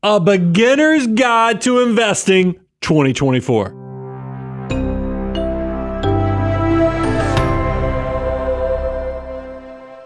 A Beginner's Guide to Investing 2024.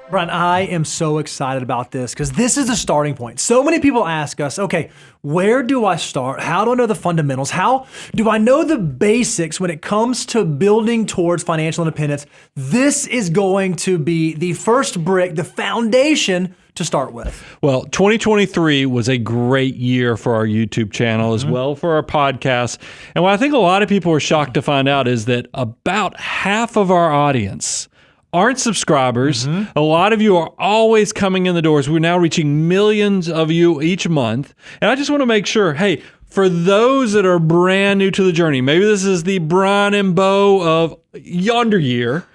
Brian, I am so excited about this because this is the starting point. So many people ask us, okay, where do I start? How do I know the fundamentals? How do I know the basics when it comes to building towards financial independence? This is going to be the first brick, the foundation to start with. Well, 2023 was a great year for our YouTube channel as well for our podcast. And what I think a lot of people are shocked to find out is that about half of our audience aren't subscribers. A lot of you are always coming in the doors. We're now reaching millions of you each month. And I just want to make sure, hey, for those that are brand new to the journey, maybe this is the Brian and Bo of yonder year,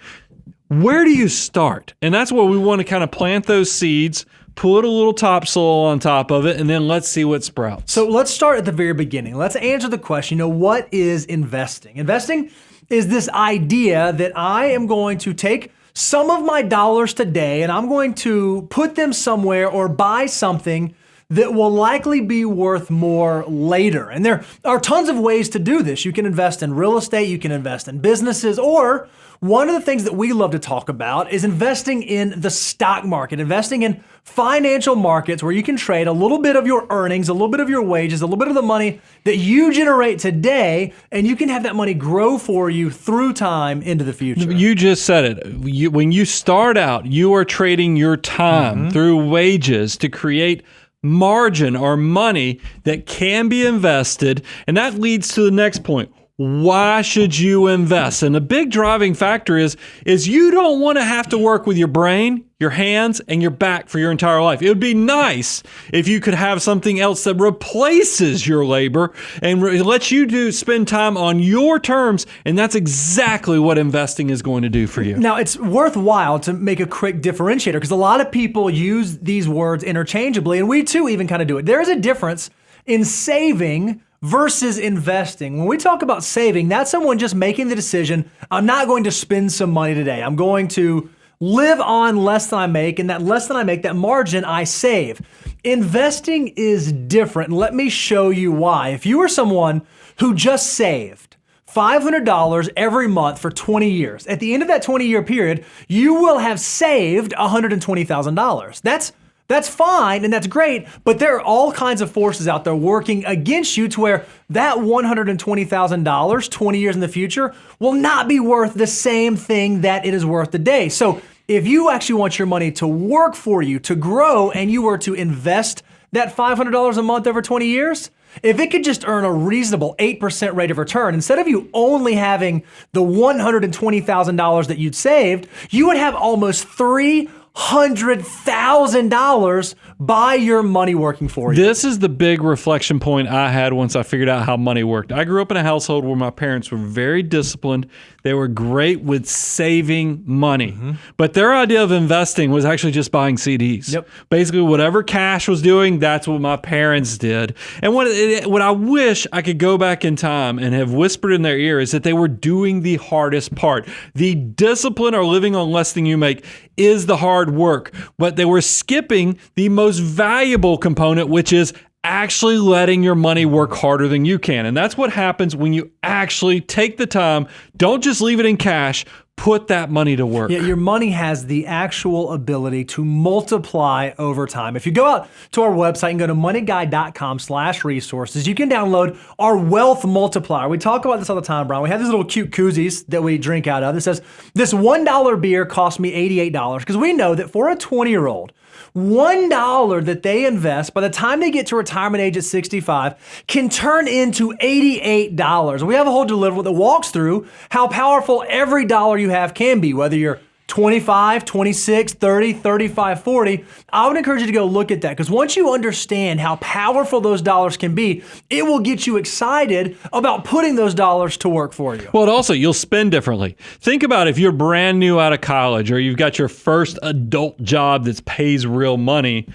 where do you start? And that's where we want to kind of plant those seeds, put a little topsoil on top of it, and then let's see what sprouts. So let's start at the very beginning. Let's answer the question, what is investing? Investing is this idea that I am going to take some of my dollars today and I'm going to put them somewhere or buy something that will likely be worth more later. And there are tons of ways to do this. You can invest in real estate, you can invest in businesses, or one of the things that we love to talk about is investing in the stock market, investing in financial markets where you can trade a little bit of your earnings, a little bit of your wages, a little bit of the money that you generate today, and you can have that money grow for you through time into the future. You just said it. When you start out, you are trading your time through wages to create margin or money that can be invested. And that leads to the next point. Why should you invest? And the big driving factor is you don't want to have to work with your brain, your hands, and your back for your entire life. It would be nice if you could have something else that replaces your labor and lets you spend time on your terms. And that's exactly what investing is going to do for you. Now, it's worthwhile to make a quick differentiator because a lot of people use these words interchangeably, and we too even kind of do it. There is a difference in saving versus investing. When we talk about saving, that's someone just making the decision, I'm not going to spend some money today. I'm going to live on less than I make, and that less than I make, that margin I save. Investing is different, and let me show you why. If you are someone who just saved $500 every month for 20 years, at the end of that 20-year period, you will have saved $120,000. That's fine and that's great, but there are all kinds of forces out there working against you to where that $120,000 20 years in the future will not be worth the same thing that it is worth today. So if you actually want your money to work for you, to grow, and you were to invest that $500 a month over 20 years, if it could just earn a reasonable 8% rate of return, instead of you only having the $120,000 that you'd saved, you would have almost $300,000 by your money working for you. This is the big reflection point I had once I figured out how money worked. I grew up in a household where my parents were very disciplined. They were great with saving money. But their idea of investing was actually just buying CDs. Yep. Basically, whatever cash was doing, that's what my parents did. And what I wish I could go back in time and have whispered in their ear is that they were doing the hardest part. The discipline or living on less than you make is the hard work, but they were skipping the most valuable component, which is actually letting your money work harder than you can. And that's what happens when you actually take the time. Don't just leave it in cash. Put that money to work. Yeah, your money has the actual ability to multiply over time. If you go out to our website and go to moneyguide.com/resources, you can download our wealth multiplier. We talk about this all the time, Brian. We have these little cute koozies that we drink out of. It says, this $1 beer cost me $88 because we know that for a 20-year-old, $1 that they invest by the time they get to retirement age at 65 can turn into $88. We have a whole deliverable that walks through how powerful every dollar you have can be, whether you're 25, 26, 30, 35, 40. I would encourage you to go look at that because once you understand how powerful those dollars can be, it will get you excited about putting those dollars to work for you. Well, also, you'll spend differently. Think about if you're brand new out of college or you've got your first adult job that pays real money.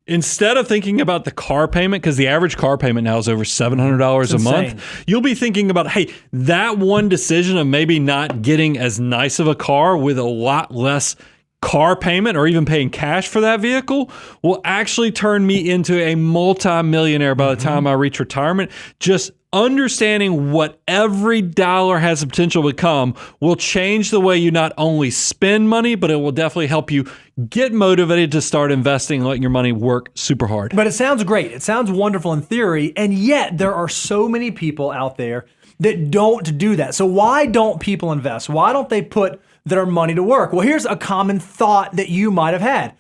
Instead of thinking about the car payment, because the average car payment now is over $700 a month, you'll be thinking about, hey, that one decision of maybe not getting as nice of a car with a lot less car payment or even paying cash for that vehicle will actually turn me into a multi-millionaire by the time I reach retirement. Just understanding what every dollar has the potential to become will change the way you not only spend money, but it will definitely help you get motivated to start investing and letting your money work super hard. But it sounds great. It sounds wonderful in theory, and yet there are so many people out there that don't do that. So why don't people invest? Why don't they put their money to work? Well, here's a common thought that you might have had.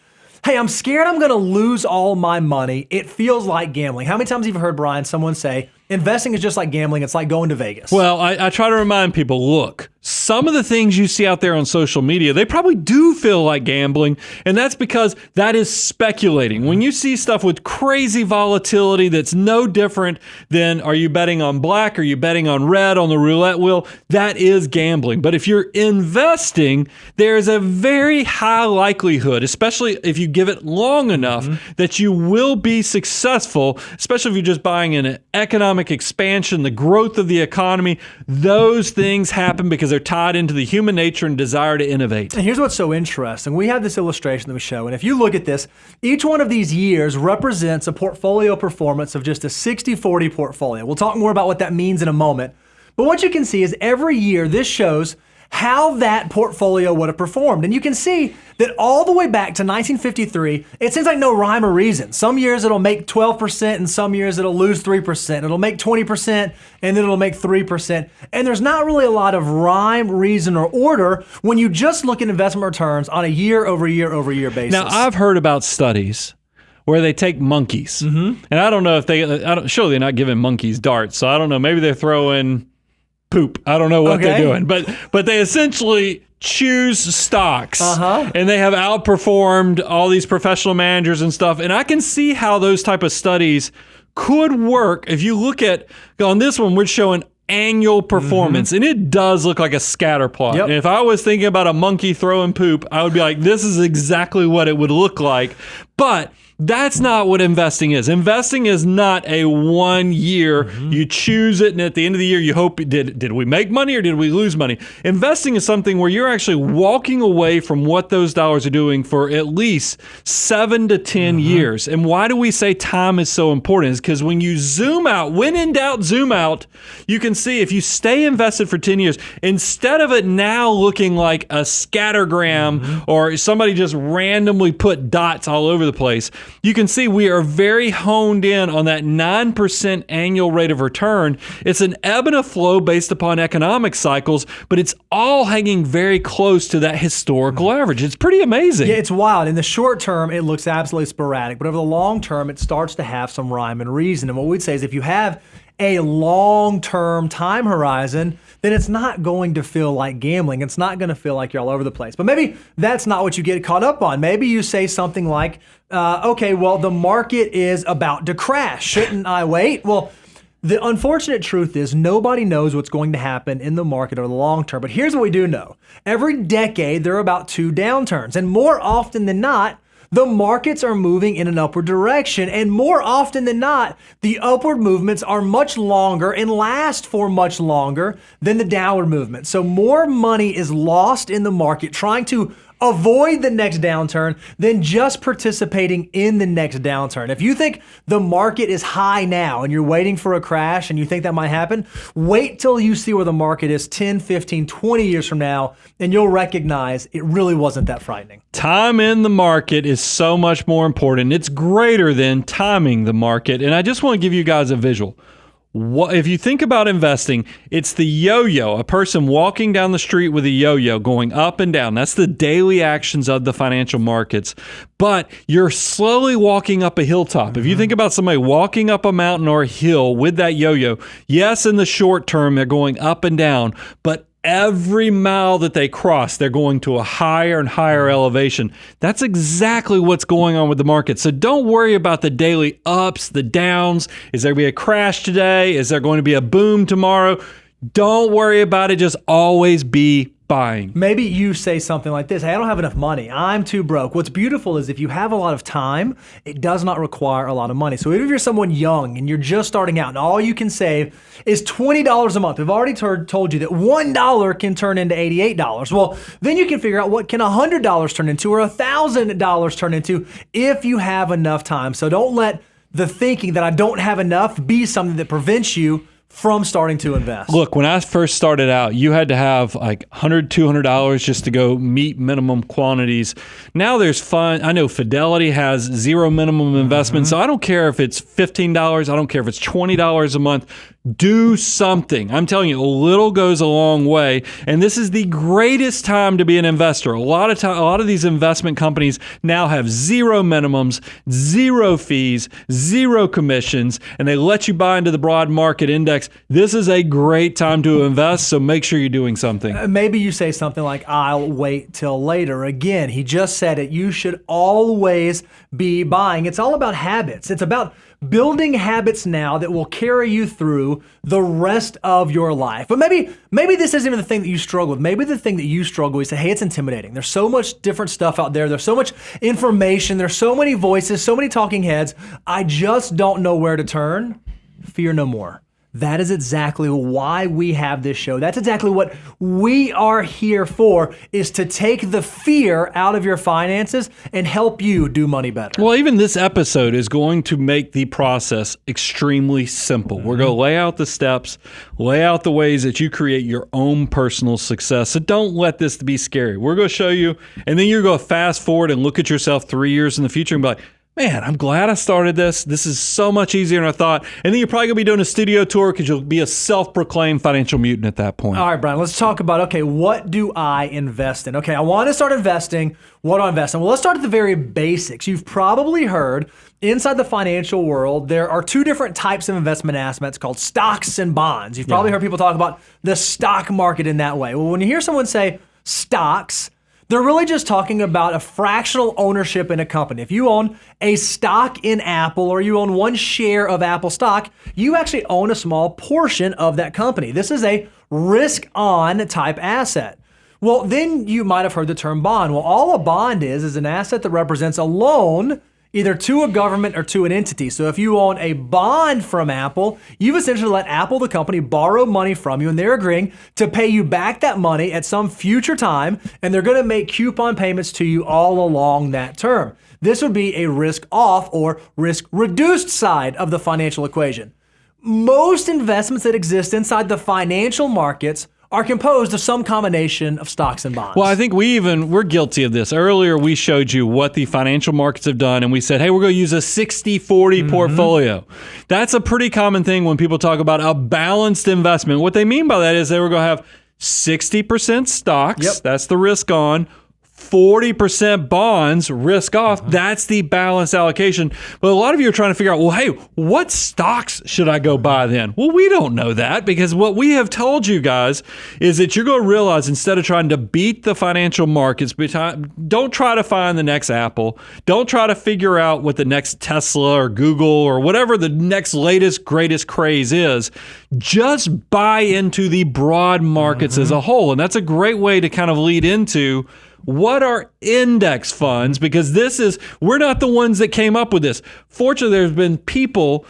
Hey, I'm scared I'm gonna lose all my money. It feels like gambling. How many times have you heard, Brian, someone say, investing is just like gambling, it's like going to Vegas? Well, I try to remind people, look, some of the things you see out there on social media, they probably do feel like gambling, and that's because that is speculating. When you see stuff with crazy volatility that's no different than are you betting on black, are you betting on red on the roulette wheel, that is gambling. But if you're investing, there's a very high likelihood, especially if you give it long enough, that you will be successful, especially if you're just buying an economic expansion, the growth of the economy. Those things happen because they're tied into the human nature and desire to innovate. And here's what's so interesting. We have this illustration that we show, and if you look at this, each one of these years represents a portfolio performance of just a 60-40 portfolio. We'll talk more about what that means in a moment. But what you can see is every year this shows how that portfolio would have performed. And you can see that all the way back to 1953, it seems like no rhyme or reason. Some years it'll make 12% and some years it'll lose 3%. It'll make 20% and then it'll make 3%. And there's not really a lot of rhyme, reason, or order when you just look at investment returns on a year over year basis. Now, I've heard about studies where they take monkeys. And I don't know if surely they're not giving monkeys darts. So I don't know, maybe they're throwing poop. I don't know what they're doing, but they essentially choose stocks and they have outperformed all these professional managers and stuff. And I can see how those type of studies could work. If you look at, on this one, we're showing annual performance and it does look like a scatter plot. And if I was thinking about a monkey throwing poop, I would be like, this is exactly what it would look like. But that's not what investing is. Investing is not a 1 year. You choose it, and at the end of the year, you hope, did we make money or did we lose money? Investing is something where you're actually walking away from what those dollars are doing for at least 7 to 10 years. And why do we say time is so important? Is because when you zoom out, when in doubt, zoom out, you can see if you stay invested for 10 years, instead of it now looking like a scattergram or somebody just randomly put dots all over the place, you can see we are very honed in on that 9% annual rate of return. It's an ebb and a flow based upon economic cycles, but it's all hanging very close to that historical average. It's pretty amazing. Yeah, it's wild. In the short term, it looks absolutely sporadic, but over the long term, it starts to have some rhyme and reason. And what we'd say is if you have a long-term time horizon, then it's not going to feel like gambling. It's not going to feel like you're all over the place. But maybe that's not what you get caught up on. Maybe you say something like, okay, well, the market is about to crash. Shouldn't I wait? Well, the unfortunate truth is nobody knows what's going to happen in the market over the long term. But here's what we do know. Every decade, there are about 2 downturns. And more often than not, the markets are moving in an upward direction, and more often than not, the upward movements are much longer and last for much longer than the downward movement. So more money is lost in the market trying to avoid the next downturn than just participating in the next downturn. If you think the market is high now and you're waiting for a crash and you think that might happen, wait till you see where the market is 10, 15, 20 years from now, and you'll recognize it really wasn't that frightening. Time in the market is so much more important. It's greater than timing the market. And I just want to give you guys a visual. If you think about investing, it's the yo-yo, a person walking down the street with a yo-yo going up and down. That's the daily actions of the financial markets. But you're slowly walking up a hilltop. If you think about somebody walking up a mountain or a hill with that yo-yo, yes, in the short term, they're going up and down, but every mile that they cross, they're going to a higher and higher elevation. That's exactly what's going on with the market. So don't worry about the daily ups, the downs. Is there going to be a crash today? Is there going to be a boom tomorrow? Don't worry about it. Just always be buying. Maybe you say something like this: hey, I don't have enough money. I'm too broke. What's beautiful is if you have a lot of time, it does not require a lot of money. So even if you're someone young and you're just starting out and all you can save is $20 a month, we've already told you that $1 can turn into $88. Well, then you can figure out what can $100 turn into or $1,000 turn into if you have enough time. So don't let the thinking that I don't have enough be something that prevents you from starting to invest. Look, when I first started out, you had to have like $100, $200 just to go meet minimum quantities. Now there's fun. I know Fidelity has zero minimum investment, so I don't care if it's $15. I don't care if it's $20 a month. Do something. I'm telling you, a little goes a long way. And this is the greatest time to be an investor. A lot of these investment companies now have zero minimums, zero fees, zero commissions, and they let you buy into the broad market index. This is a great time to invest, so make sure you're doing something. Maybe you say something like, I'll wait till later. Again, he just said it. You should always be buying. It's all about habits. It's about building habits now that will carry you through the rest of your life. But maybe this isn't even the thing that you struggle with. Maybe the thing that you struggle with is, hey, it's intimidating. There's so much different stuff out there. There's so much information. There's so many voices, so many talking heads. I just don't know where to turn. Fear no more. That is exactly why we have this show. That's exactly what we are here for, is to take the fear out of your finances and help you do money better. Well, even this episode is going to make the process extremely simple. We're going to lay out the steps, lay out the ways that you create your own personal success. So don't let this be scary. We're going to show you, and then you're going to fast forward and look at yourself 3 years in the future and be like, man, I'm glad I started this. This is so much easier than I thought. And then you're probably going to be doing a studio tour because you'll be a self-proclaimed financial mutant at that point. All right, Brian, let's talk about, okay, what do I invest in? Okay, I want to start investing. What do I invest in? Well, let's start at the very basics. You've probably heard inside the financial world, there are two different types of investment assets called stocks and bonds. You've probably heard people talk about the stock market in that way. Well, when you hear someone say stocks, they're really just talking about a fractional ownership in a company. If you own a stock in Apple or you own one share of Apple stock, you actually own a small portion of that company. This is a risk-on type asset. Well, then you might have heard the term bond. Well, all a bond is an asset that represents a loan either to a government or to an entity. So if you own a bond from Apple, you've essentially let Apple, the company, borrow money from you, and they're agreeing to pay you back that money at some future time, and they're going to make coupon payments to you all along that term. This would be a risk-off or risk-reduced side of the financial equation. Most investments that exist inside the financial markets are composed of some combination of stocks and bonds. Well, I think we're guilty of this. Earlier, we showed you what the financial markets have done, and we said, hey, we're going to use a 60-40 portfolio. That's a pretty common thing when people talk about a balanced investment. What they mean by that is they were going to have 60% stocks, that's the risk on, 40% bonds, risk off. That's the balanced allocation. But a lot of you are trying to figure out, well, hey, what stocks should I go buy then? Well, we don't know that, because what we have told you guys is that you're going to realize, instead of trying to beat the financial markets, don't try to find the next Apple. Don't try to figure out what the next Tesla or Google or whatever the next latest, greatest craze is. Just buy into the broad markets as a whole. And that's a great way to kind of lead into what are index funds? Because we're not the ones that came up with this. Fortunately, there's been people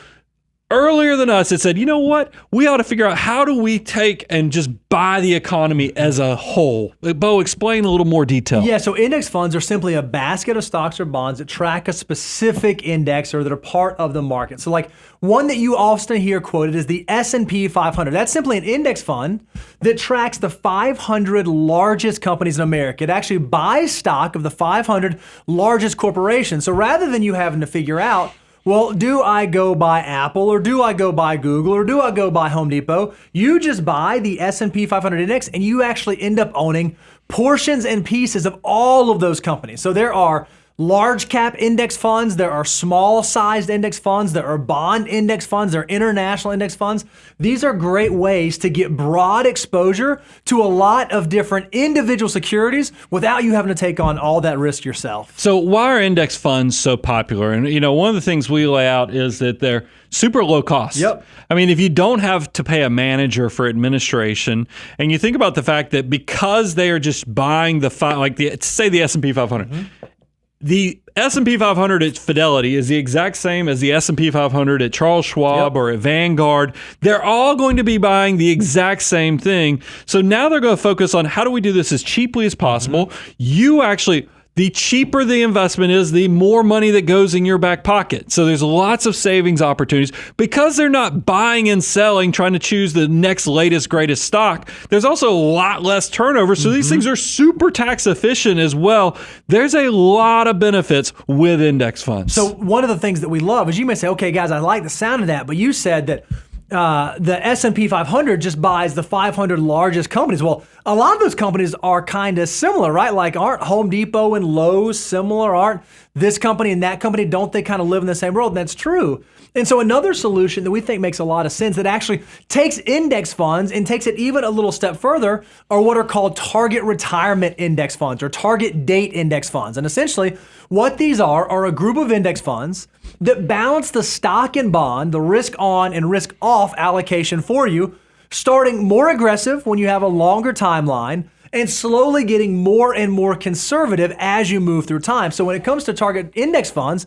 earlier than us that said, you know what? We ought to figure out, how do we take and just buy the economy as a whole? Bo, explain a little more detail. Yeah, so index funds are simply a basket of stocks or bonds that track a specific index or that are part of the market. So like one that you often hear quoted is the S&P 500. That's simply an index fund that tracks the 500 largest companies in America. It actually buys stock of the 500 largest corporations. So rather than you having to figure out, well, do I go buy Apple, or do I go buy Google, or do I go buy Home Depot? You just buy the S&P 500 index, and you actually end up owning portions and pieces of all of those companies. So there are large cap index funds, there are small sized index funds, there are bond index funds, there are international index funds. These are great ways to get broad exposure to a lot of different individual securities without you having to take on all that risk yourself. So why are index funds so popular? And one of the things we lay out is that they're super low cost. Yep. I mean, if you don't have to pay a manager for administration, and you think about the fact that because they are just buying say the S&P 500, the S&P 500 at Fidelity is the exact same as the S&P 500 at Charles Schwab or at Vanguard. They're all going to be buying the exact same thing. So now they're going to focus on how do we do this as cheaply as possible. The cheaper the investment is, the more money that goes in your back pocket. So there's lots of savings opportunities. Because they're not buying and selling, trying to choose the next latest, greatest stock, there's also a lot less turnover. So these things are super tax efficient as well. There's a lot of benefits with index funds. So one of the things that we love is you may say, okay, guys, I like the sound of that, but you said that the S&P 500 just buys the 500 largest companies. Well, a lot of those companies are kind of similar, right? Like, aren't Home Depot and Lowe's similar? Aren't this company and that company, don't they kind of live in the same world? And that's true. And so another solution that we think makes a lot of sense that actually takes index funds and takes it even a little step further are what are called target retirement index funds or target date index funds. And essentially what these are a group of index funds that balance the stock and bond, the risk on and risk off allocation for you, starting more aggressive when you have a longer timeline and slowly getting more and more conservative as you move through time. So when it comes to target index funds,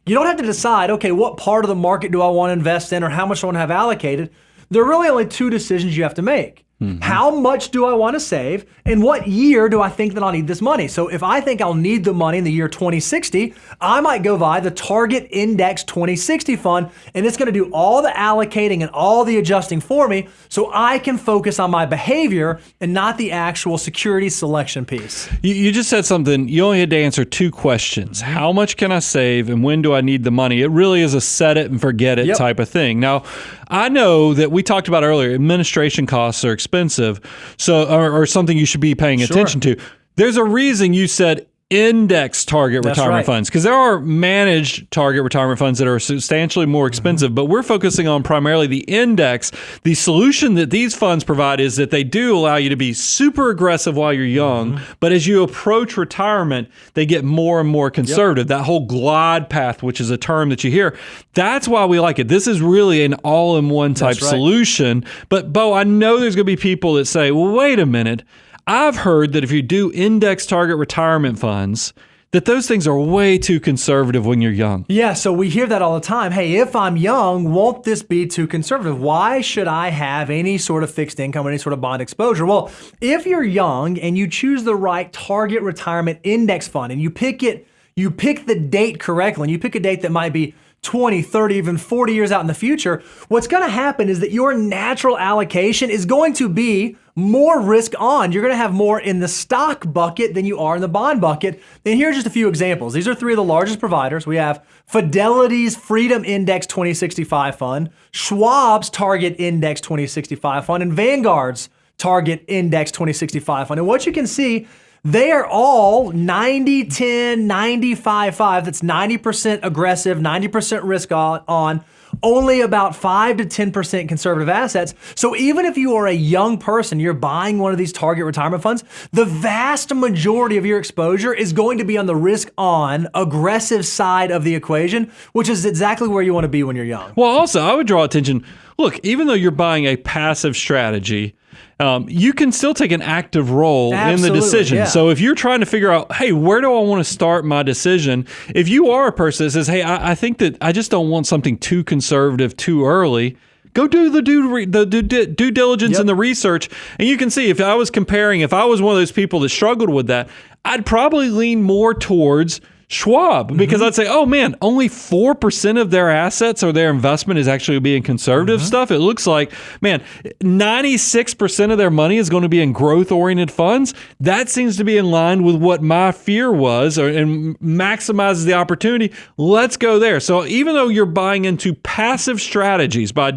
you don't have to decide, okay, what part of the market do I want to invest in or how much I want to have allocated. There are really only two decisions you have to make. How much do I want to save? And what year do I think that I'll need this money? So if I think I'll need the money in the year 2060, I might go buy the Target Index 2060 fund, and it's going to do all the allocating and all the adjusting for me so I can focus on my behavior and not the actual security selection piece. You just said something. You only had to answer two questions. How much can I save and when do I need the money? It really is a set it and forget it type of thing. Now, I know that we talked about earlier, administration costs are expensive, so or something you should be paying attention to. There's a reason you said index target retirement funds, because there are managed target retirement funds that are substantially more expensive, but we're focusing on primarily the index. The solution that these funds provide is that they do allow you to be super aggressive while you're young, but as you approach retirement, they get more and more conservative. That whole glide path, which is a term that you hear, that's why we like it. This is really an all-in-one type solution. But Bo, I know there's going to be people that say, well, wait a minute. I've heard that if you do index target retirement funds, that those things are way too conservative when you're young. Yeah, so we hear that all the time. Hey, if I'm young, won't this be too conservative? Why should I have any sort of fixed income, any sort of bond exposure? Well, if you're young and you choose the right target retirement index fund and you pick the date correctly, and you pick a date that might be 20, 30, even 40 years out in the future, what's going to happen is that your natural allocation is going to be more risk on. You're going to have more in the stock bucket than you are in the bond bucket. And here are just a few examples. These are three of the largest providers. We have Fidelity's Freedom Index 2065 fund, Schwab's Target Index 2065 fund, and Vanguard's Target Index 2065 fund. And what you can see, they are all 90, 10, 95, 5. That's 90% aggressive, 90% risk on, only about 5 to 10% conservative assets. So even if you are a young person, you're buying one of these target retirement funds, the vast majority of your exposure is going to be on the risk on aggressive side of the equation, which is exactly where you want to be when you're young. Well, also, I would draw attention. Look, even though you're buying a passive strategy, you can still take an active role in the decision. Yeah. So if you're trying to figure out, hey, where do I want to start my decision? If you are a person that says, hey, I think that I just don't want something too conservative too early, go do the due diligence and the research. And you can see, if I was one of those people that struggled with that, I'd probably lean more towards Schwab, because I'd say, oh man, only 4% of their assets or their investment is actually being conservative stuff. It looks like, man, 96% of their money is going to be in growth-oriented funds. That seems to be in line with what my fear was, and maximizes the opportunity. Let's go there. So even though you're buying into passive strategies by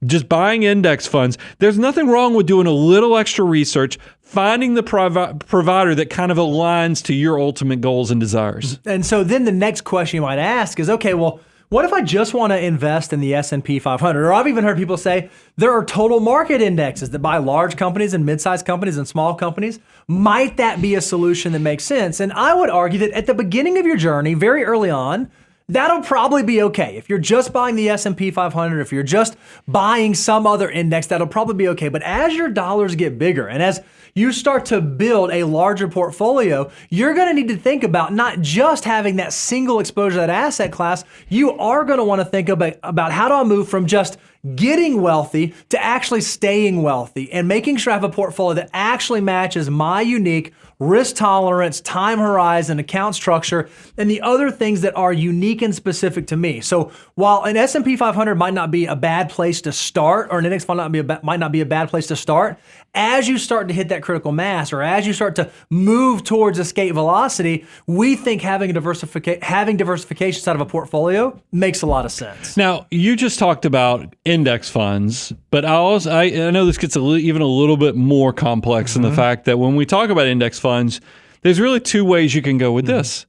just buying index funds, there's nothing wrong with doing a little extra research, finding the provider that kind of aligns to your ultimate goals and desires. And so then the next question you might ask is, okay, well, what if I just want to invest in the S&P 500? Or I've even heard people say there are total market indexes that buy large companies and mid-sized companies and small companies. Might that be a solution that makes sense? And I would argue that at the beginning of your journey, very early on, that'll probably be okay. If you're just buying the S&P 500, if you're just buying some other index, that'll probably be okay. But as your dollars get bigger and as you start to build a larger portfolio, you're going to need to think about not just having that single exposure to that asset class. You are going to want to think about how do I move from just getting wealthy to actually staying wealthy and making sure I have a portfolio that actually matches my unique risk tolerance, time horizon, account structure, and the other things that are unique and specific to me. So while an S&P 500 might not be a bad place to start, or an index fund might not be a bad place to start, as you start to hit that critical mass, or as you start to move towards escape velocity, we think having diversification side of a portfolio makes a lot of sense. Now, you just talked about index funds, but I know this gets even a little bit more complex in the fact that when we talk about index funds, there's really two ways you can go with this.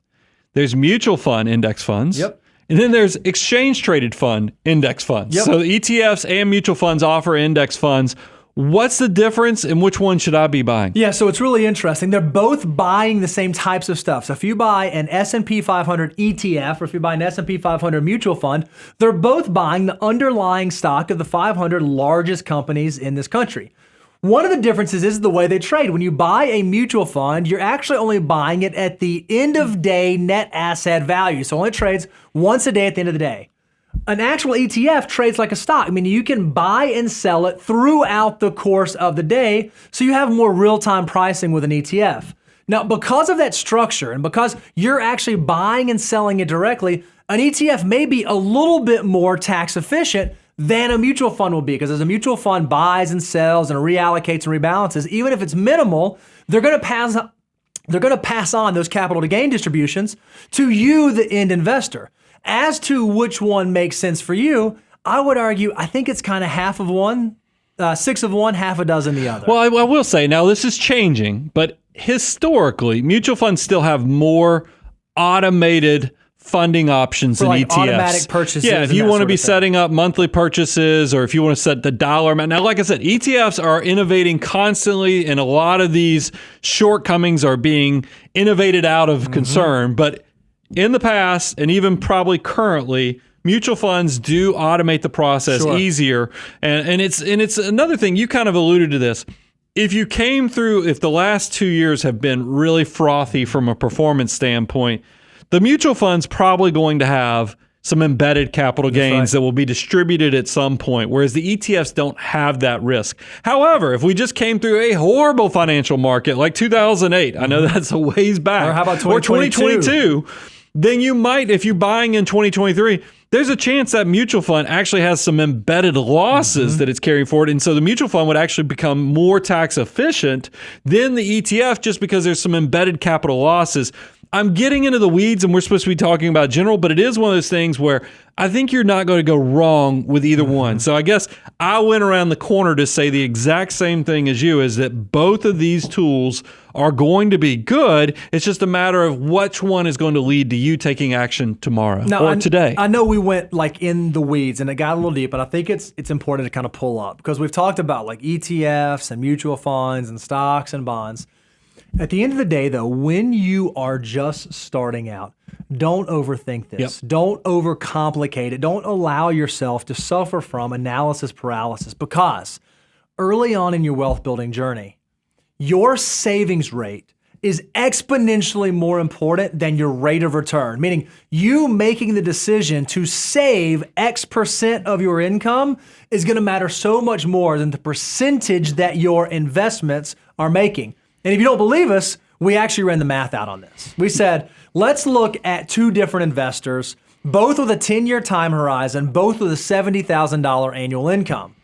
There's mutual fund index funds. Yep. And then there's exchange traded fund index funds. Yep. So ETFs and mutual funds offer index funds. What's the difference and which one should I be buying? Yeah, so it's really interesting. They're both buying the same types of stuff. So if you buy an S&P 500 ETF or if you buy an S&P 500 mutual fund, they're both buying the underlying stock of the 500 largest companies in this country. One of the differences is the way they trade. When you buy a mutual fund, you're actually only buying it at the end of day net asset value. So it only trades once a day at the end of the day. An actual ETF trades like a stock. I mean, you can buy and sell it throughout the course of the day, so you have more real-time pricing with an ETF. Now, because of that structure and because you're actually buying and selling it directly, an ETF may be a little bit more tax efficient than a mutual fund will be, because as a mutual fund buys and sells and reallocates and rebalances, even if it's minimal, they're going to pass on those capital to gain distributions to you, the end investor. As to which one makes sense for you, I would argue, I think it's kind of half of one, 6 of one, half a dozen the other. Well, I will say, now this is changing, but historically, mutual funds still have more automated funding options than like ETFs. Automatic purchases. Yeah, if you want to be setting up monthly purchases or if you want to set the dollar amount. Now, like I said, ETFs are innovating constantly and a lot of these shortcomings are being innovated out of concern. But in the past, and even probably currently, mutual funds do automate the process easier. And it's another thing, you kind of alluded to this. If the last 2 years have been really frothy from a performance standpoint, the mutual fund's probably going to have some embedded capital gains that will be distributed at some point, whereas the ETFs don't have that risk. However, if we just came through a horrible financial market like 2008, I know that's a ways back, or how about 2022? Then you might, if you're buying in 2023, there's a chance that mutual fund actually has some embedded losses that it's carrying forward. And so the mutual fund would actually become more tax efficient than the ETF just because there's some embedded capital losses. I'm getting into the weeds and we're supposed to be talking about general, but it is one of those things where I think you're not going to go wrong with either one. So I guess I went around the corner to say the exact same thing as you, is that both of these tools are going to be good. It's just a matter of which one is going to lead to you taking action tomorrow or today. I know we went like in the weeds and it got a little deep, but I think it's important to kind of pull up because we've talked about like ETFs and mutual funds and stocks and bonds. At the end of the day, though, when you are just starting out, don't overthink this. Don't overcomplicate it. Don't allow yourself to suffer from analysis paralysis, because early on in your wealth building journey, your savings rate is exponentially more important than your rate of return, meaning you making the decision to save X% of your income is going to matter so much more than the percentage that your investments are making. And if you don't believe us, we actually ran the math out on this. We said, let's look at 2 different investors, both with a 10-year time horizon, both with a $70,000 annual income.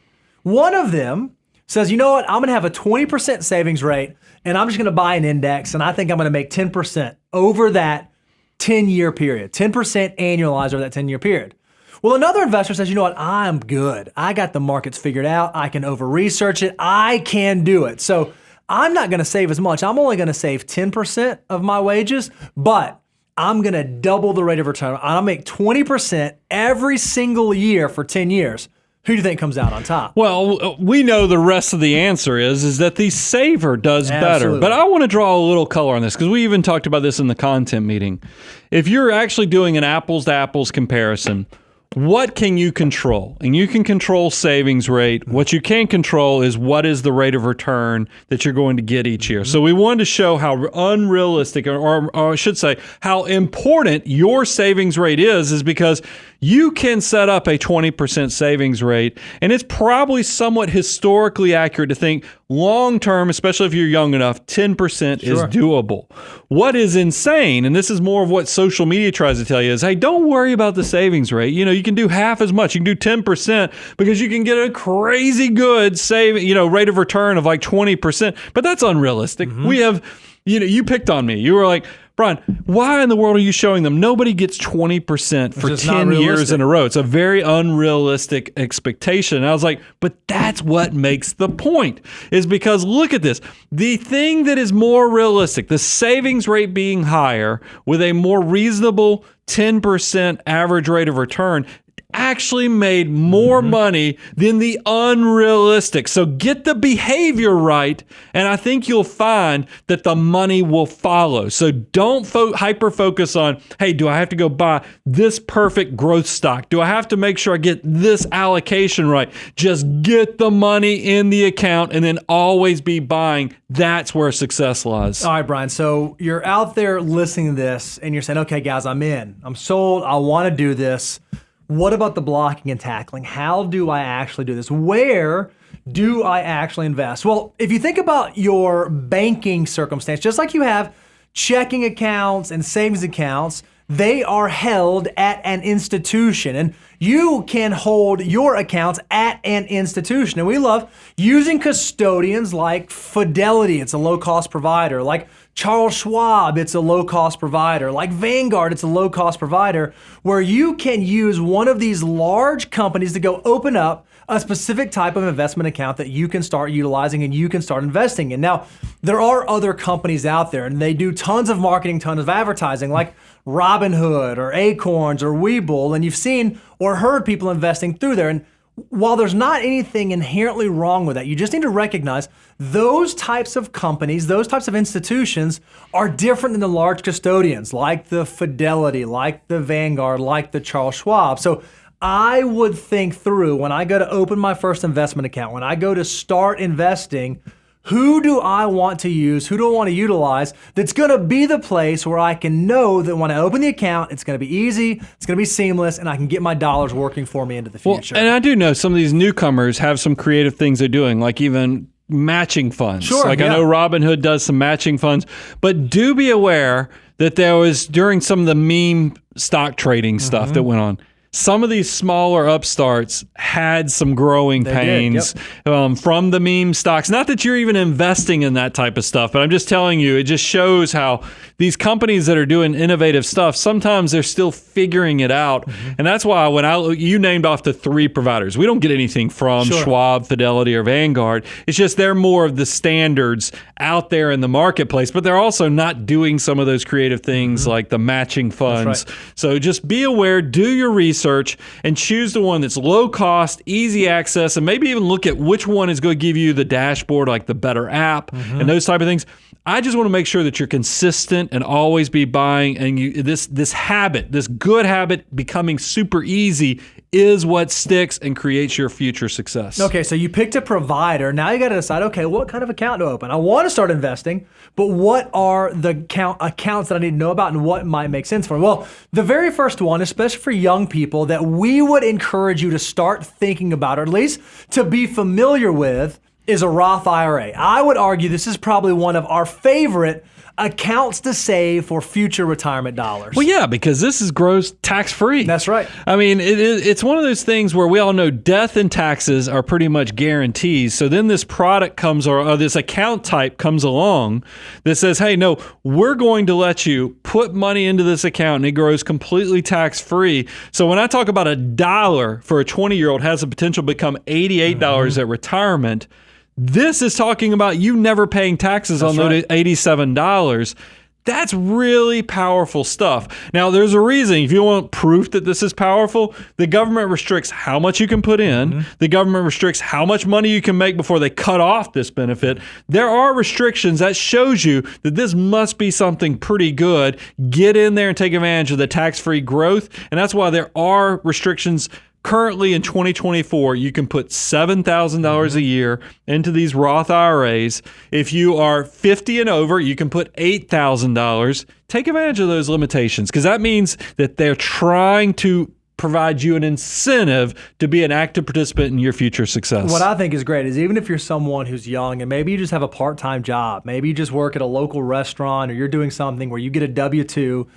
One of them says, you know what, I'm going to have a 20% savings rate, and I'm just going to buy an index, and I think I'm going to make 10% over that 10-year period, 10% annualized over that 10-year period. Well, another investor says, you know what, I'm good. I got the markets figured out. I can over-research it. I can do it. So I'm not going to save as much. I'm only going to save 10% of my wages, but I'm going to double the rate of return. I'll make 20% every single year for 10 years. Who do you think comes out on top? Well, we know the rest of the answer is that the saver does better. But I want to draw a little color on this because we even talked about this in the content meeting. If you're actually doing an apples to apples comparison, what can you control? And you can control savings rate. What you can't control is what is the rate of return that you're going to get each year. So we wanted to show how unrealistic, or I should say, how important your savings rate is because you can set up a 20% savings rate, and it's probably somewhat historically accurate to think long-term, especially if you're young enough, 10% is doable. What is insane, and this is more of what social media tries to tell you, is, hey, don't worry about the savings rate. You can do half as much. You can do 10% because you can get a crazy good rate of return of like 20%, but that's unrealistic. We have, you picked on me. You were like, Brian, why in the world are you showing them? Nobody gets 20% for 10 years in a row. It's a very unrealistic expectation. And I was like, but that's what makes the point, is because look at this. The thing that is more realistic, the savings rate being higher with a more reasonable 10% average rate of return, actually made more money than the unrealistic. So get the behavior right, and I think you'll find that the money will follow. So don't hyper-focus on, hey, do I have to go buy this perfect growth stock? Do I have to make sure I get this allocation right? Just get the money in the account and then always be buying. That's where success lies. All right, Brian. So you're out there listening to this, and you're saying, okay, guys, I'm in. I'm sold. I want to do this. What about the blocking and tackling? How do I actually do this? Where do I actually invest? Well, if you think about your banking circumstance, just like you have checking accounts and savings accounts, they are held at an institution, and you can hold your accounts at an institution. And we love using custodians like Fidelity, it's a low-cost provider, like Charles Schwab, it's a low-cost provider, like Vanguard, it's a low-cost provider, where you can use one of these large companies to go open up a specific type of investment account that you can start utilizing and you can start investing in. Now, there are other companies out there, and they do tons of marketing, tons of advertising, like Robinhood or Acorns or Webull, and you've seen or heard people investing through there. And while there's not anything inherently wrong with that, you just need to recognize those types of companies, those types of institutions are different than the large custodians, like the Fidelity, like the Vanguard, like the Charles Schwab. So I would think through, when I go to open my first investment account, when I go to start investing, who do I want to use? Who do I want to utilize? That's going to be the place where I can know that when I open the account, it's going to be easy, it's going to be seamless, and I can get my dollars working for me into the future. Well, and I do know some of these newcomers have some creative things they're doing, like even matching funds. Sure, I know Robinhood does some matching funds, but do be aware that there was, during some of the meme stock trading stuff that went on, some of these smaller upstarts had some growing pains from the meme stocks. Not that you're even investing in that type of stuff, but I'm just telling you, it just shows how these companies that are doing innovative stuff, sometimes they're still figuring it out. And that's why when you named off the three providers, we don't get anything from Schwab, Fidelity, or Vanguard. It's just they're more of the standards out there in the marketplace, but they're also not doing some of those creative things like the matching funds. So just be aware, do your research, and choose the one that's low cost, easy access, and maybe even look at which one is going to give you the dashboard, like the better app and those type of things. I just want to make sure that you're consistent and always be buying, and this habit, this good habit becoming super easy is what sticks and creates your future success. Okay, so you picked a provider. Now you got to decide, okay, what kind of account to open? I want to start investing, but what are the accounts that I need to know about and what might make sense for me? Well, the very first one, especially for young people, that we would encourage you to start thinking about, or at least to be familiar with, is a Roth IRA. I would argue this is probably one of our favorite accounts to save for future retirement dollars. Well, yeah, because this is gross tax-free. That's right. I mean, it's one of those things where we all know death and taxes are pretty much guarantees. So then this product comes, or this account type comes along that says, hey, no, we're going to let you put money into this account and it grows completely tax-free. So when I talk about $1 for a 20-year-old has the potential to become $88 at retirement, This is talking about you never paying taxes on those $87. That's really powerful stuff. Now, there's a reason. If you want proof that this is powerful, the government restricts how much you can put in. The government restricts how much money you can make before they cut off this benefit. There are restrictions that shows you that this must be something pretty good. Get in there and take advantage of the tax-free growth. And that's why there are restrictions. Currently in 2024, you can put $7,000 a year into these Roth IRAs. If you are 50 and over, you can put $8,000. Take advantage of those limitations, because that means that they're trying to provide you an incentive to be an active participant in your future success. What I think is great is even if you're someone who's young and maybe you just have a part-time job, maybe you just work at a local restaurant or you're doing something where you get a W-2,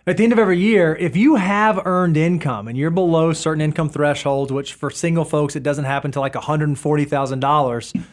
at the end of every year, if you have earned income and you're below certain income thresholds, which for single folks, it doesn't happen to like $140,000,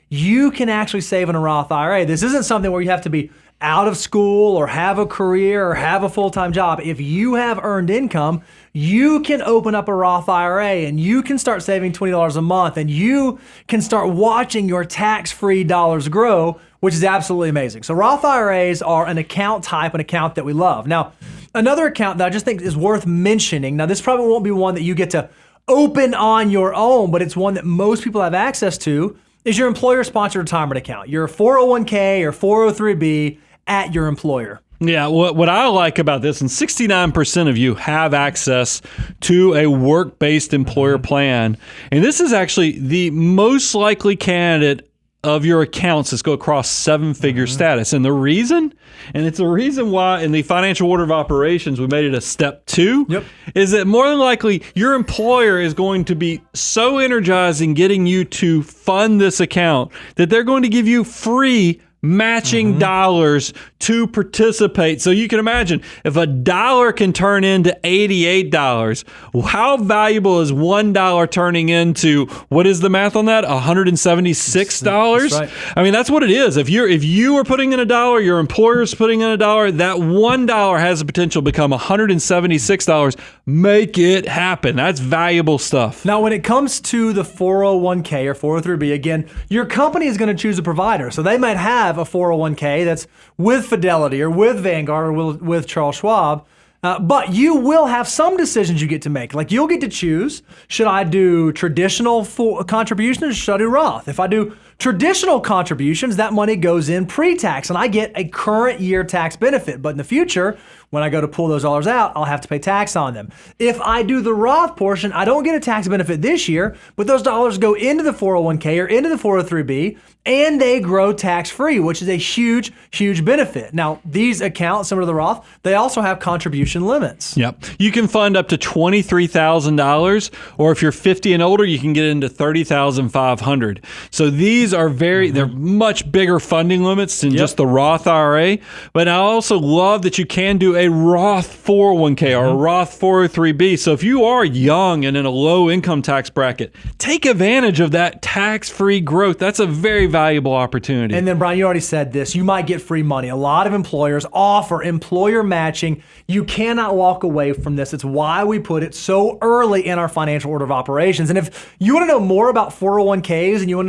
you can actually save in a Roth IRA. This isn't something where you have to be out of school or have a career or have a full-time job. If you have earned income, you can open up a Roth IRA and you can start saving $20 a month and you can start watching your tax-free dollars grow, which is absolutely amazing. So Roth IRAs are an account type, an account that we love. Now, another account that I just think is worth mentioning, now this probably won't be one that you get to open on your own, but it's one that most people have access to, is your employer-sponsored retirement account, your 401k or 403b at your employer. Yeah, what I like about this, and 69% of you have access to a work-based employer plan, and this is actually the most likely candidate of your accounts that go across seven-figure status. And the reason, and it's a reason why in the financial order of operations we made it a step 2, is that more than likely your employer is going to be so energized in getting you to fund this account that they're going to give you free matching dollars to participate. So you can imagine if a dollar can turn into $88, how valuable is $1 turning into, what is the math on that? $176? That's right. I mean, that's what it is. If you are putting in a dollar, your employer's putting in a dollar, that $1 has the potential to become $176. Make it happen. That's valuable stuff. Now, when it comes to the 401k or 403b, again, your company is going to choose a provider. So they might have a 401k that's with Fidelity or with Vanguard or with Charles Schwab, but you will have some decisions you get to make. Like you'll get to choose, should I do traditional contributions or should I do Roth? If I do traditional contributions, that money goes in pre-tax and I get a current year tax benefit. But in the future, when I go to pull those dollars out, I'll have to pay tax on them. If I do the Roth portion, I don't get a tax benefit this year, but those dollars go into the 401k or into the 403b and they grow tax-free, which is a huge, huge benefit. Now, these accounts, similar to the Roth, they also have contribution limits. Yep. You can fund up to $23,000, or if you're 50 and older, you can get into $30,500. So these are they're much bigger funding limits than just the Roth IRA. But I also love that you can do a Roth 401k or a Roth 403b. So if you are young and in a low income tax bracket, take advantage of that tax-free growth. That's a very valuable opportunity. And then, Brian, you already said this. You might get free money. A lot of employers offer employer matching. You cannot walk away from this. It's why we put it so early in our financial order of operations. And if you want to know more about 401ks and you want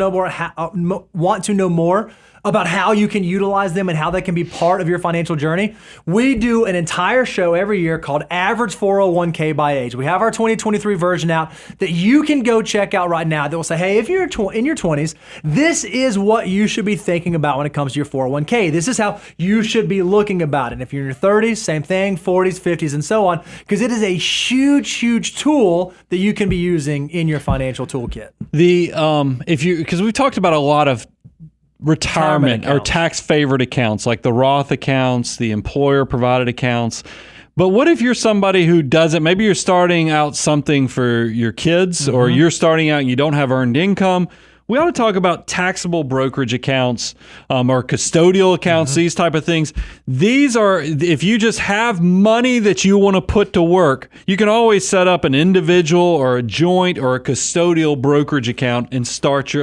to know more about how you can utilize them and how they can be part of your financial journey, we do an entire show every year called Average 401k by Age. We have our 2023 version out that you can go check out right now that will say, hey, if you're in your 20s, this is what you should be thinking about when it comes to your 401k. This is how you should be looking about it. And if you're in your 30s, same thing, 40s, 50s, and so on, because it is a huge, huge tool that you can be using in your financial toolkit. Because we've talked about a lot of retirement or tax favored accounts like the Roth accounts, the employer provided accounts. But what if you're somebody who doesn't, maybe you're starting out something for your kids or you're starting out and you don't have earned income? We ought to talk about taxable brokerage accounts or custodial accounts, these type of things. These are, if you just have money that you want to put to work, you can always set up an individual or a joint or a custodial brokerage account and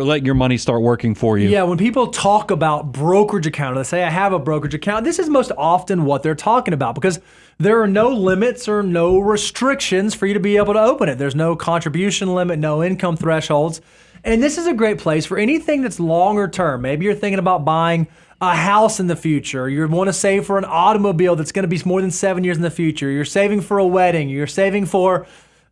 let your money start working for you. Yeah, when people talk about brokerage account, they say, I have a brokerage account, this is most often what they're talking about because there are no limits or no restrictions for you to be able to open it. There's no contribution limit, no income thresholds. And this is a great place for anything that's longer term. Maybe you're thinking about buying a house in the future. You want to save for an automobile that's going to be more than 7 years in the future. You're saving for a wedding. You're saving for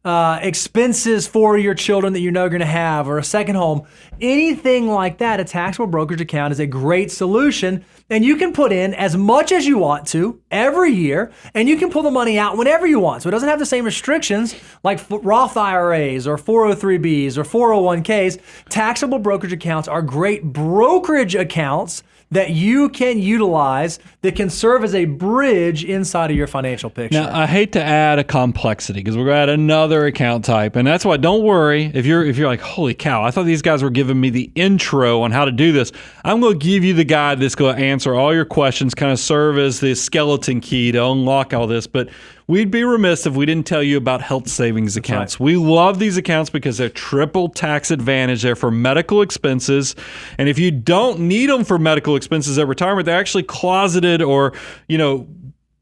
expenses for your children that you know you're going to have, or a second home. Anything like that, a taxable brokerage account is a great solution. And you can put in as much as you want to every year, and you can pull the money out whenever you want. So it doesn't have the same restrictions like Roth IRAs or 403Bs or 401Ks. Taxable brokerage accounts are great brokerage accounts that you can utilize that can serve as a bridge inside of your financial picture. Now, I hate to add a complexity because we're going to add another account type. And that's why, don't worry, if you're like, holy cow, I thought these guys were giving me the intro on how to do this. I'm going to give you the guide that's going to answer all your questions, kind of serve as the skeleton key to unlock all this. But we'd be remiss if we didn't tell you about health savings accounts. Right. We love these accounts because they're triple tax advantage. They're for medical expenses. And if you don't need them for medical expenses at retirement, they're actually closeted or,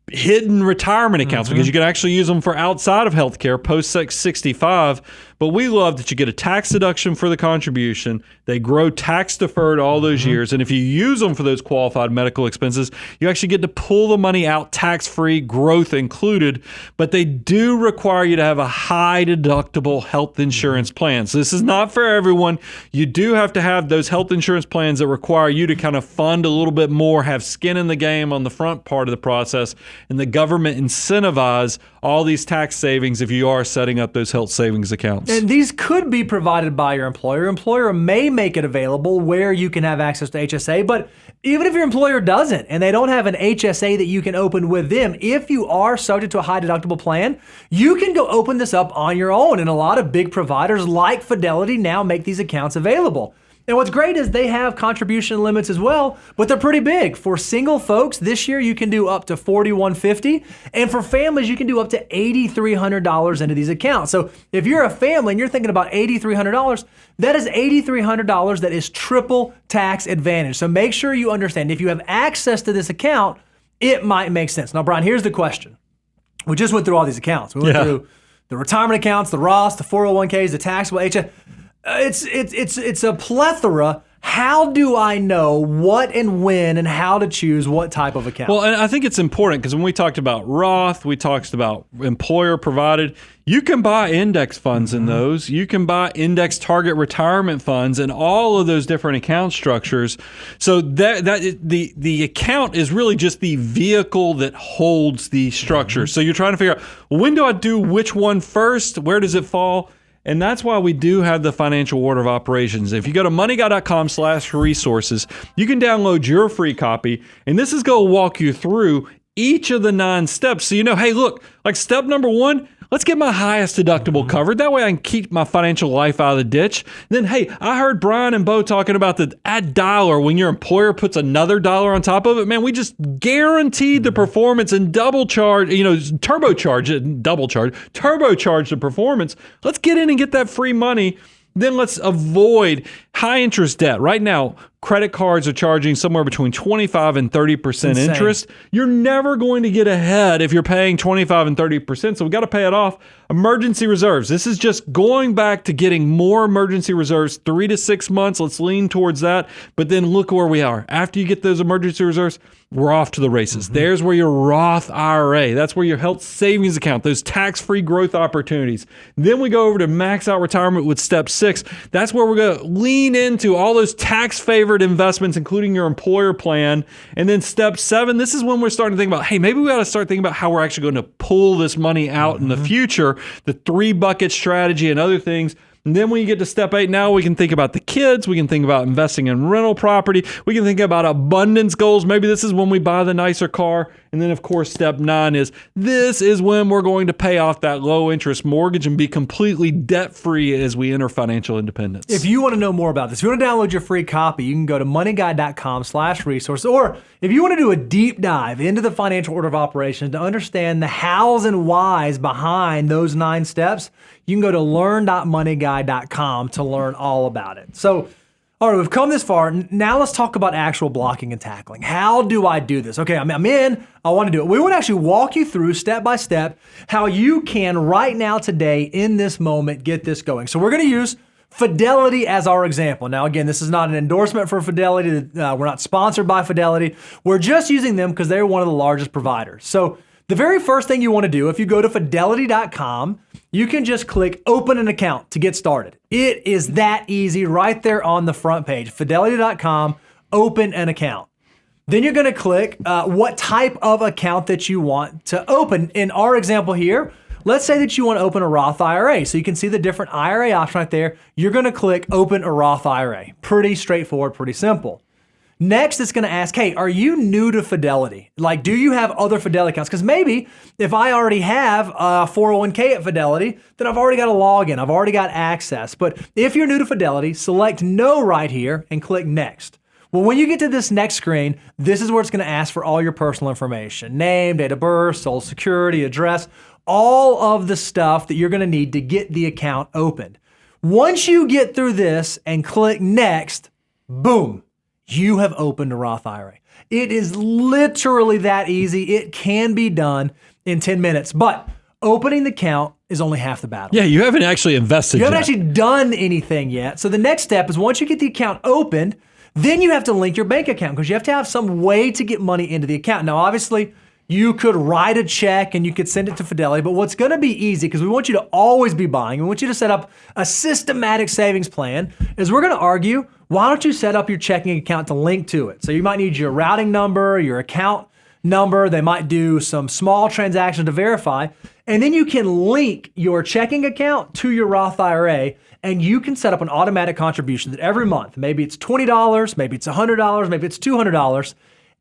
hidden retirement accounts because you can actually use them for outside of healthcare post 65. But we love that you get a tax deduction for the contribution. They grow tax deferred all those years. And if you use them for those qualified medical expenses, you actually get to pull the money out tax-free, growth included. But they do require you to have a high deductible health insurance plan. So this is not for everyone. You do have to have those health insurance plans that require you to kind of fund a little bit more, have skin in the game on the front part of the process, and the government incentivize all these tax savings if you are setting up those health savings accounts. And these could be provided by your employer. Your employer may make it available where you can have access to HSA, but even if your employer doesn't and they don't have an HSA that you can open with them, if you are subject to a high deductible plan, you can go open this up on your own. And a lot of big providers like Fidelity now make these accounts available. And what's great is they have contribution limits as well, but they're pretty big. For single folks, this year you can do up to $4,150, and for families you can do up to $8,300 into these accounts. So if you're a family and you're thinking about $8,300, that is $8,300 that is triple tax advantage. So make sure you understand if you have access to this account, it might make sense. Now, Brian, here's the question. We just went through all these accounts. We went through the retirement accounts, the Roths, the 401ks, the taxable HSA. It's a plethora. How do I know what and when and how to choose what type of account? Well, and I think it's important because when we talked about Roth, we talked about employer provided. You can buy index funds in those. You can buy index target retirement funds and all of those different account structures. So the account is really just the vehicle that holds the structure. So you're trying to figure out, when do I do which one first? Where does it fall? And that's why we do have the financial order of operations. If you go to moneyguy.com/resources, you can download your free copy. And this is going to walk you through each of the 9 steps. So hey, look, like step number 1, let's get my highest deductible covered. That way I can keep my financial life out of the ditch. Then, hey, I heard Brian and Bo talking about the add dollar when your employer puts another dollar on top of it. Man, we just guaranteed the performance and turbocharge the performance. Let's get in and get that free money. Then let's avoid high interest debt. Right now, credit cards are charging somewhere between 25 and 30% interest. You're never going to get ahead if you're paying 25 and 30%. So we've got to pay it off. Emergency reserves. This is just going back to getting more emergency reserves, 3 to 6 months. Let's lean towards that. But then look where we are. After you get those emergency reserves, we're off to the races. There's where your Roth IRA, that's where your health savings account, those tax-free growth opportunities. Then we go over to max out retirement with step 6. That's where we're going to lean into all those tax-favored investments, including your employer plan. And then step 7, this is when we're starting to think about, hey, maybe we got to start thinking about how we're actually going to pull this money out in the future, the 3-bucket strategy and other things. And then when you get to step 8, now we can think about the kids. We can think about investing in rental property. We can think about abundance goals. Maybe this is when we buy the nicer car. And then, of course, step 9 is this is when we're going to pay off that low interest mortgage and be completely debt free as we enter financial independence. If you want to know more about this, if you want to download your free copy, you can go to moneyguy.com/resource. Or if you want to do a deep dive into the financial order of operations to understand the hows and whys behind those 9 steps, you can go to learn.moneyguy.com to learn all about it. So, all right, we've come this far. Now let's talk about actual blocking and tackling. How do I do this? Okay, I'm in. I want to do it. We want to actually walk you through step by step how you can right now, today, in this moment, get this going. So we're going to use Fidelity as our example. Now, again, this is not an endorsement for Fidelity. We're not sponsored by Fidelity. We're just using them because they're one of the largest providers. So the very first thing you want to do, if you go to fidelity.com, you can just click open an account to get started. It is that easy right there on the front page. Fidelity.com, open an account. Then you're going to click what type of account that you want to open. In our example here, let's say that you want to open a Roth IRA. So you can see the different IRA options right there. You're going to click open a Roth IRA. Pretty straightforward, pretty simple. Next, it's going to ask, hey, are you new to Fidelity? Like, do you have other Fidelity accounts? Because maybe if I already have a 401k at Fidelity, then I've already got a login. I've already got access. But if you're new to Fidelity, select no right here and click next. Well, when you get to this next screen, this is where it's going to ask for all your personal information. Name, date of birth, social security, address, all of the stuff that you're going to need to get the account opened. Once you get through this and click next, boom, you have opened a Roth IRA. It is literally that easy. It can be done in 10 minutes, but opening the account is only half the battle. Yeah, you haven't actually invested yet. You haven't actually done anything yet. So the next step is once you get the account opened, then you have to link your bank account because you have to have some way to get money into the account. Now, obviously, you could write a check and you could send it to Fidelity, but what's going to be easy, because we want you to always be buying, we want you to set up a systematic savings plan, is we're going to argue, why don't you set up your checking account to link to it? So you might need your routing number, your account number, they might do some small transactions to verify, and then you can link your checking account to your Roth IRA, and you can set up an automatic contribution that every month, maybe it's $20, maybe it's $100, maybe it's $200,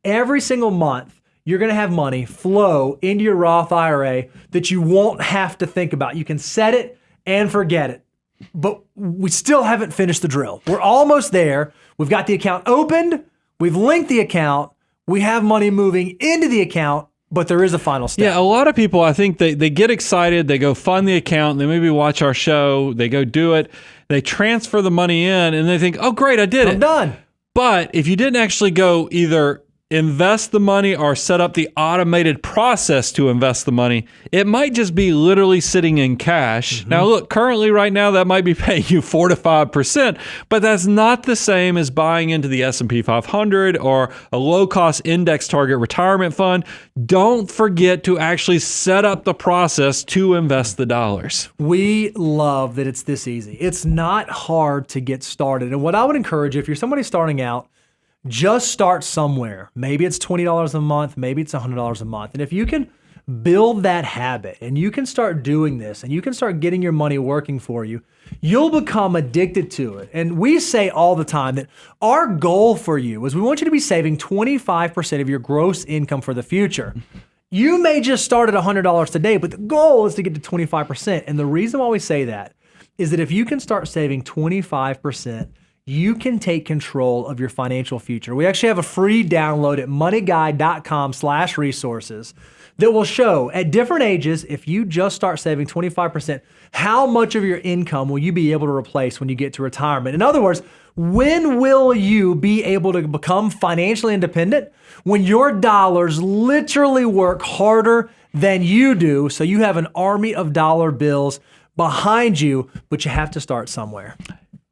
every single month, you're going to have money flow into your Roth IRA that you won't have to think about. You can set it and forget it. But we still haven't finished the drill. We're almost there. We've got the account opened. We've linked the account. We have money moving into the account, but there is a final step. Yeah, a lot of people, I think they get excited. They go fund the account. They maybe watch our show. They go do it. They transfer the money in and they think, oh, great, I did it. I'm done. But if you didn't actually go either invest the money or set up the automated process to invest the money, it might just be literally sitting in cash. Now, look, currently right now, that might be paying you 4 to 5%, but that's not the same as buying into the S&P 500 or a low-cost index target retirement fund. Don't forget to actually set up the process to invest the dollars. We love that it's this easy. It's not hard to get started. And what I would encourage you, if you're somebody starting out, just start somewhere. Maybe it's $20 a month, maybe it's $100 a month. And if you can build that habit and you can start doing this and you can start getting your money working for you, you'll become addicted to it. And we say all the time that our goal for you is we want you to be saving 25% of your gross income for the future. You may just start at $100 today, but the goal is to get to 25%. And the reason why we say that is that if you can start saving 25%, you can take control of your financial future. We actually have a free download at moneyguide.com/resources that will show at different ages, if you just start saving 25%, how much of your income will you be able to replace when you get to retirement? In other words, when will you be able to become financially independent? When your dollars literally work harder than you do, so you have an army of dollar bills behind you, but you have to start somewhere.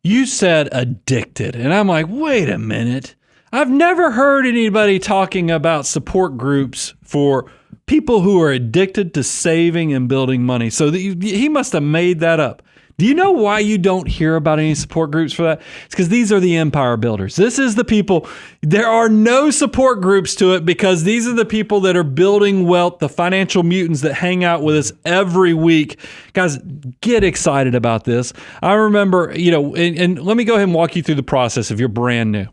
You said addicted, and I'm like, wait a minute. I've never heard anybody talking about support groups for people who are addicted to saving and building money. So he must have made that up. Do you know why you don't hear about any support groups for that? It's because these are the empire builders. This is the people. There are no support groups to it because these are the people that are building wealth, the financial mutants that hang out with us every week. Guys, get excited about this. I remember, and let me go ahead and walk you through the process if you're brand new.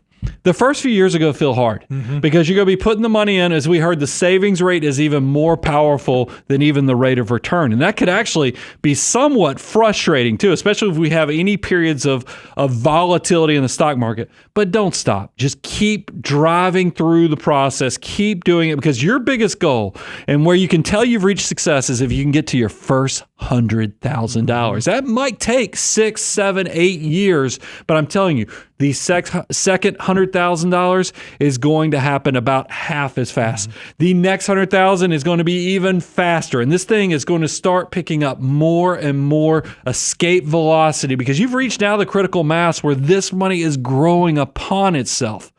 The first few years are going to feel hard because you're going to be putting the money in. As we heard, the savings rate is even more powerful than even the rate of return. And that could actually be somewhat frustrating too, especially if we have any periods of volatility in the stock market. But don't stop. Just keep driving through the process. Keep doing it because your biggest goal and where you can tell you've reached success is if you can get to your first $600,000. That might take 6, 7, 8 years, but I'm telling you, the second $100,000 is going to happen about half as fast. The next $100,000 is going to be even faster, and this thing is going to start picking up more and more escape velocity because you've reached now the critical mass where this money is growing upon itself.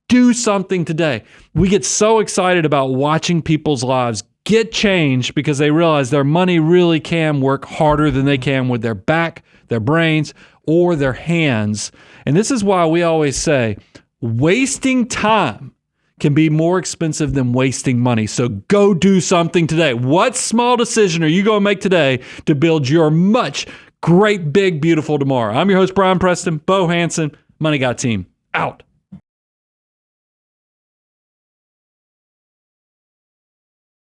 Do something today. We get so excited about watching people's lives get changed because they realize their money really can work harder than they can with their back, their brains, or their hands. And this is why we always say wasting time can be more expensive than wasting money. So go do something today. What small decision are you going to make today to build your much great, big, beautiful tomorrow? I'm your host, Brian Preston, Bo Hansen, Money Guy Team, out.